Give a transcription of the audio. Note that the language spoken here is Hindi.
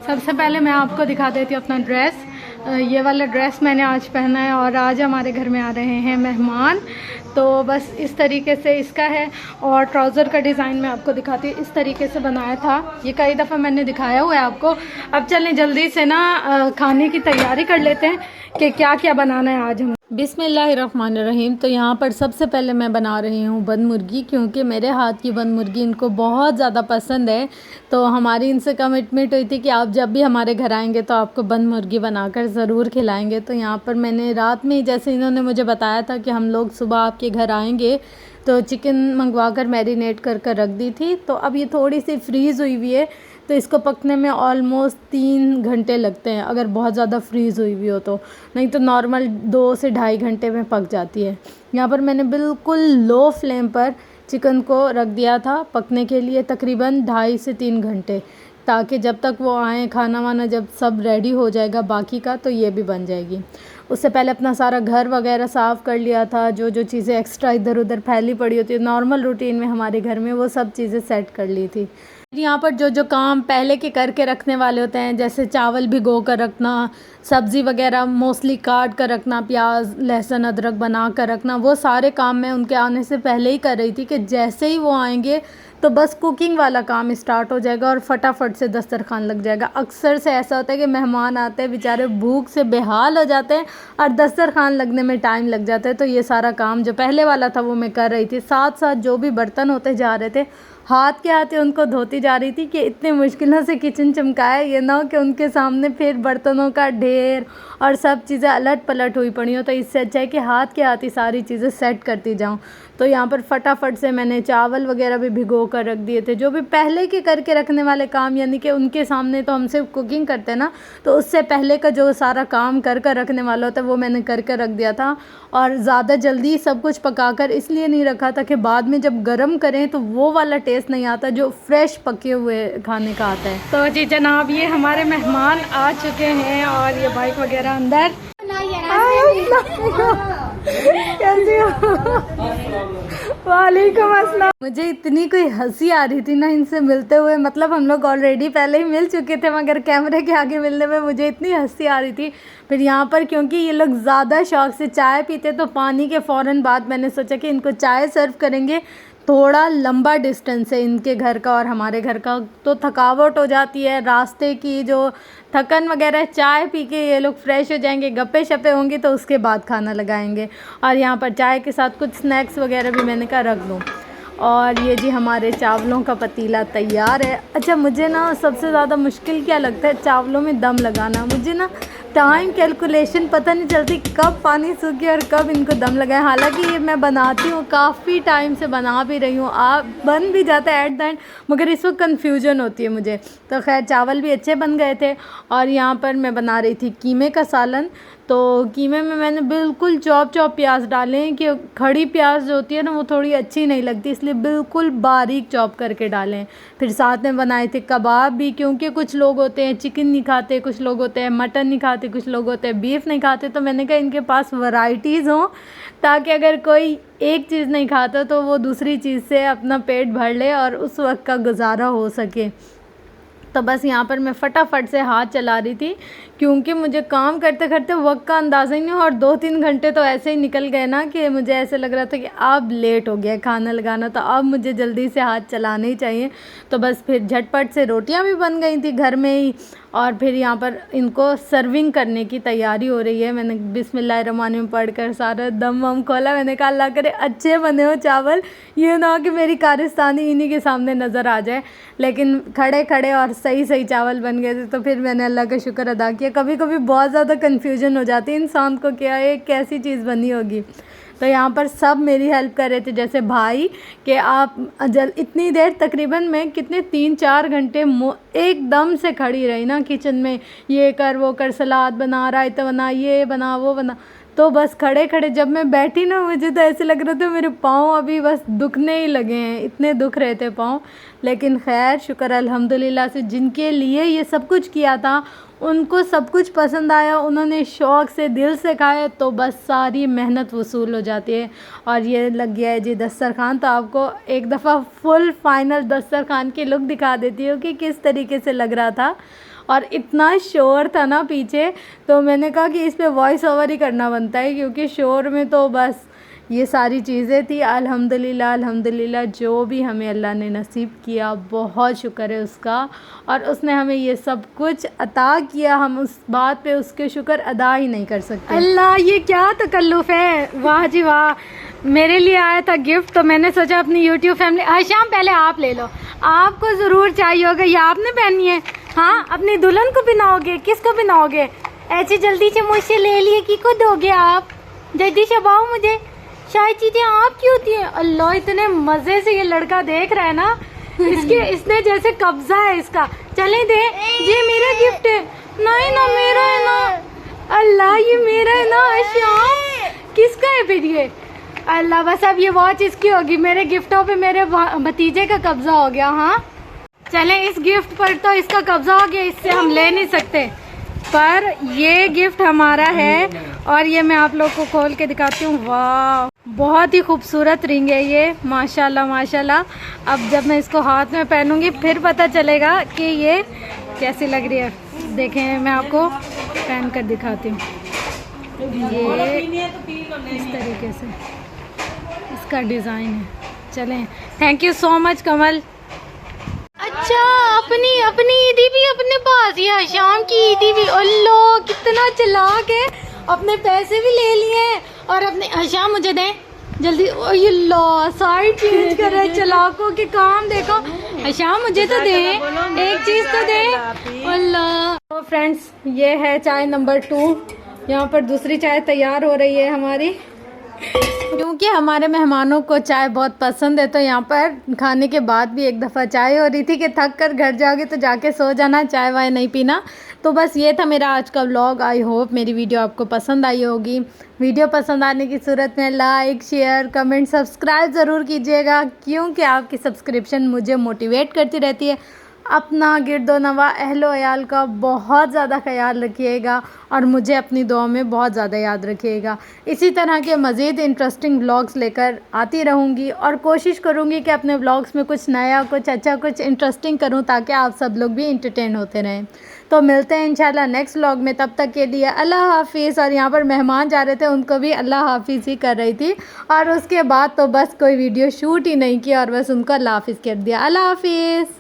सबसे पहले मैं आपको दिखा देती हूँ अपना ड्रेस। ये वाला ड्रेस मैंने आज पहना है और आज हमारे घर में आ रहे हैं मेहमान, तो बस इस तरीके से इसका है। और ट्राउज़र का डिज़ाइन मैं आपको दिखाती हूँ, इस तरीके से बनाया था। ये कई दफ़ा मैंने दिखाया हुआ है आपको। अब चलें जल्दी से ना खाने की तैयारी कर लेते हैं कि क्या क्या बनाना है आज हम। बिस्मिल्लाहिर्रहमानिर्रहीम। तो यहाँ पर सबसे पहले मैं बना रही हूँ बंद मुर्गी, क्योंकि मेरे हाथ की बंद मुर्गी इनको बहुत ज़्यादा पसंद है। तो हमारी इनसे कमिटमेंट हुई थी कि आप जब भी हमारे घर आएंगे तो आपको बंद मुर्गी बनाकर ज़रूर खिलाएंगे। तो यहाँ पर मैंने रात में ही, जैसे इन्होंने मुझे बताया था कि हम लोग सुबह आपके घर आएंगे, तो चिकन मंगवा कर मैरिनेट कर कर रख दी थी। तो अब ये थोड़ी सी फ्रीज़ हुई हुई है, तो इसको पकने में ऑलमोस्ट 3 घंटे लगते हैं अगर बहुत ज़्यादा फ्रीज़ हुई हुई हो तो, नहीं तो नॉर्मल 2 से ढाई घंटे में पक जाती है। यहाँ पर मैंने बिल्कुल लो फ्लेम पर चिकन को रख दिया था पकने के लिए, तकरीबन 2.5 से 3 घंटे, ताकि जब तक वो आएँ, खाना वाना जब सब रेडी हो जाएगा बाकी का, तो ये भी बन जाएगी। उससे पहले अपना सारा घर वगैरह साफ़ कर लिया था, जो जो चीज़ें एक्स्ट्रा इधर उधर फैली पड़ी होती है नॉर्मल रूटीन में हमारे घर में, वो सब चीज़ें सेट कर ली थी। यहाँ पर जो जो काम पहले के करके रखने वाले होते हैं, जैसे चावल भिगो कर रखना, सब्ज़ी वगैरह मोस्टली काट कर रखना, प्याज लहसुन अदरक बना कर रखना, वो सारे काम मैं उनके आने से पहले ही कर रही थी कि जैसे ही वो आएंगे तो बस कुकिंग वाला काम स्टार्ट हो जाएगा और फटाफट से दस्तरखान लग जाएगा। अक्सर से ऐसा होता है कि मेहमान आते हैं, बेचारे भूख से बेहाल हो जाते हैं और दस्तरखान लगने में टाइम लग जाता है। तो ये सारा काम जो पहले वाला था वो मैं कर रही थी, साथ साथ जो भी बर्तन होते जा रहे थे हाथ के हाथ उनको धोती जा रही थी कि इतने मुश्किलों से किचन चमकाया, ये ना हो कि उनके सामने फिर बर्तनों का ढेर और सब चीज़ें अलट पलट हुई पड़ी हो। तो इससे अच्छा है कि हाथ के हाथ ही सारी चीज़ें सेट करती जाऊँ। तो यहाँ पर फटाफट से मैंने चावल वगैरह भी भिगो कर रख दिए थे, जो भी पहले के करके रखने वाले काम, यानी कि उनके सामने तो हम सिर्फ कुकिंग करते ना, तो उससे पहले का जो सारा काम कर कर रखने वाला होता है वो मैंने करके रख दिया था। और ज़्यादा जल्दी सब कुछ पकाकर इसलिए नहीं रखा था कि बाद में जब गर्म करें तो वो वाला टेस्ट नहीं आता जो फ्रेश पके हुए खाने का आता है। तो जी जनाब, ये हमारे मेहमान आ चुके हैं और ये बाइक वगैरह अंदर। कैसे हो? वालेकुम अस्सलाम। मुझे इतनी कोई हंसी आ रही थी ना इनसे मिलते हुए, मतलब हम लोग ऑलरेडी पहले ही मिल चुके थे, मगर कैमरे के आगे मिलने में मुझे इतनी हंसी आ रही थी। फिर यहाँ पर क्योंकि ये लोग ज़्यादा शौक से चाय पीते, तो पानी के फ़ौरन बाद मैंने सोचा कि इनको चाय सर्व करेंगे। थोड़ा लंबा डिस्टेंस है इनके घर का और हमारे घर का, तो थकावट हो जाती है, रास्ते की जो थकन वगैरह, चाय पी के ये लोग फ्रेश हो जाएंगे, गप्पे शप्पे होंगी, तो उसके बाद खाना लगाएंगे। और यहाँ पर चाय के साथ कुछ स्नैक्स वगैरह भी मैंने कहा रख दूँ। और ये जी हमारे चावलों का पतीला तैयार है। अच्छा, मुझे ना सबसे ज़्यादा मुश्किल क्या लगता है चावलों में दम लगाना। मुझे ना टाइम कैलकुलेशन पता नहीं चलती कब पानी सूखे और कब इनको दम लगाए। हालांकि ये मैं बनाती हूँ, काफ़ी टाइम से बना भी रही हूँ, आप बन भी जाता है एट द एंड, मगर इस वक्त कन्फ्यूजन होती है मुझे। तो खैर चावल भी अच्छे बन गए थे। और यहाँ पर मैं बना रही थी कीमे का सालन। तो कीमे में मैंने बिल्कुल चॉप प्याज डाले हैं कि खड़ी प्याज जो होती है ना वो थोड़ी अच्छी नहीं लगती, इसलिए बिल्कुल बारीक चॉप करके डालें। फिर साथ में बनाए थे कबाब भी, क्योंकि कुछ लोग होते हैं चिकन नहीं खाते, कुछ लोग होते हैं मटन नहीं खाते, कुछ लोग होते हैं बीफ नहीं खाते। तो मैंने कहा इनके पास वैरायटीज़ हों, ताकि अगर कोई एक चीज़ नहीं खाता तो वो दूसरी चीज़ से अपना पेट भर ले और उस वक्त का गुजारा हो सके। तो बस यहाँ पर मैं फटाफट से हाथ चला रही थी, क्योंकि मुझे काम करते करते वक्त का अंदाज़ा ही नहीं हुआ और 2-3 घंटे तो ऐसे ही निकल गए ना कि मुझे ऐसे लग रहा था कि अब लेट हो गया खाना लगाना, तो अब मुझे जल्दी से हाथ चलाने ही चाहिए। तो बस फिर झटपट से रोटियां भी बन गई थी घर में ही। और फिर यहाँ पर इनको सर्विंग करने की तैयारी हो रही है। मैंने बिस्मिल्लाहिर्रहमानिर्रहीम पढ़कर सारा दम वम खोला। मैंने कहा अल्लाह करे अच्छे बने हो चावल, ये ना हो कि मेरी कारस्तानी इन्हीं के सामने नज़र आ जाए। लेकिन खड़े खड़े और सही सही चावल बन गए थे, तो फिर मैंने अल्लाह का शुक्र अदा किया। कभी कभी बहुत ज़्यादा कन्फ्यूजन हो जाती है इंसान को, क्या है कैसी चीज़ बनी होगी। तो यहाँ पर सब मेरी हेल्प कर रहे थे, जैसे भाई कि आप इतनी देर, तकरीबन मैं कितने 3-4 घंटे एकदम से खड़ी रही ना किचन में, ये कर वो कर, सलाद बना, रायता बना, ये बना वो बना। तो बस खड़े खड़े जब मैं बैठी ना, मुझे तो ऐसे लग रहा था मेरे पाँव अभी बस दुखने ही लगे हैं, इतने दुख रहे थे पाँव। लेकिन खैर शुक्र अल्हम्दुलिल्लाह से, जिनके लिए ये सब कुछ किया था उनको सब कुछ पसंद आया, उन्होंने शौक़ से दिल से खाया, तो बस सारी मेहनत वसूल हो जाती है। और ये लग गया है जी दस्तरखान। तो आपको एक दफ़ा फुल फाइनल दस्तरखान की लुक दिखा देती हूँ कि किस तरीके से लग रहा था। और इतना शोर था ना पीछे, तो मैंने कहा कि इस पे वॉइस ओवर ही करना बनता है, क्योंकि शोर में तो बस ये सारी चीज़ें थी। अल्हम्दुलिल्लाह अल्हम्दुलिल्लाह, जो भी हमें अल्लाह ने नसीब किया बहुत शुक्र है उसका, और उसने हमें ये सब कुछ अता किया, हम उस बात पे उसके शुक्र अदा ही नहीं कर सकते। अल्लाह, ये क्या तकल्लुफ़ है, वाह जी वाह। मेरे लिए आया था गिफ्ट, तो मैंने सोचा अपनी यूट्यूब फैमिली, शाम पहले आप ले लो, आपको ज़रूर चाहिए होगा, ये आपने पहनी है। हाँ, अपनी दुल्हन को पहनाओगे, किसको पहनाओगे? ऐसे जल्दी से मुझसे ले लिए, कि को दोगे आप? जल्दी से बताओ मुझे, शायद चीज़ें आपकी होती हैं। अल्लाह, इतने मज़े से ये लड़का देख रहा है ना, इसने जैसे कब्जा है इसका। चलें दे, ये मेरा गिफ्ट है। नहीं ना, मेरा है ना। अल्लाह, ये मेरा है ना। शाम किसका है फिर ये? अल्लाह, बस अब ये वॉच इसकी होगी। मेरे गिफ्टों पे मेरे भतीजे का कब्जा हो गया। हाँ चलें, इस गिफ्ट पर तो इसका कब्जा हो गया, इससे हम ले नहीं सकते, पर ये गिफ्ट हमारा है। और ये मैं आप लोग को खोल के दिखाती हूँ। वाह, बहुत ही खूबसूरत रिंग है ये, माशाल्लाह माशाल्लाह। अब जब मैं इसको हाथ में पहनूंगी फिर पता चलेगा कि ये कैसी लग रही है। देखें, मैं आपको पहन कर दिखाती हूँ। ये इस तरीके से इसका डिज़ाइन है। चलें, थैंक यू सो मच कमल। अच्छा, अपनी ईदी भी अपने पास, ये शाम की ईदी भी। अल्लाह, कितना चालाक है, अपने पैसे भी ले लिए और अपने शाम मुझे दें जल्दी। अल्लाह, साइड चेंज कर रहे चालाकों के काम देखो। शाम मुझे तो दे, एक चीज़ तो दे। अल्लाह। तो फ्रेंड्स, ये है चाय नंबर 2। यहाँ पर दूसरी चाय तैयार हो रही है हमारी, क्योंकि हमारे मेहमानों को चाय बहुत पसंद है। तो यहाँ पर खाने के बाद भी एक दफ़ा चाय हो रही थी कि थक कर घर जाओगे तो जाके सो जाना, चाय वाय नहीं पीना। तो बस ये था मेरा आज का व्लॉग। आई होप मेरी वीडियो आपको पसंद आई होगी। वीडियो पसंद आने की सूरत में लाइक, शेयर, कमेंट, सब्सक्राइब ज़रूर कीजिएगा, क्योंकि आपकी सब्सक्रिप्शन मुझे मोटिवेट करती रहती है। अपना गिरदोनवा अहलो अयाल का बहुत ज़्यादा ख्याल रखिएगा और मुझे अपनी दुआ में बहुत ज़्यादा याद रखिएगा। इसी तरह के मज़ीद इंटरेस्टिंग व्लॉग्स लेकर आती रहूँगी और कोशिश करूँगी कि अपने व्लॉग्स में कुछ नया, कुछ अच्छा, कुछ इंटरेस्टिंग करूँ, ताकि आप सब लोग भी इंटरटेन होते रहें। तो मिलते हैं इंशाल्लाह नेक्स्ट व्लॉग में, तब तक के लिए अल्लाह हाफिज़। और यहाँ पर मेहमान जा रहे थे, उनको भी अल्लाह हाफिज़ ही कर रही थी, और उसके बाद तो बस कोई वीडियो शूट ही नहीं किया और बस उनको अल्लाह हाफिज़ कर दिया। अल्लाह हाफिज़।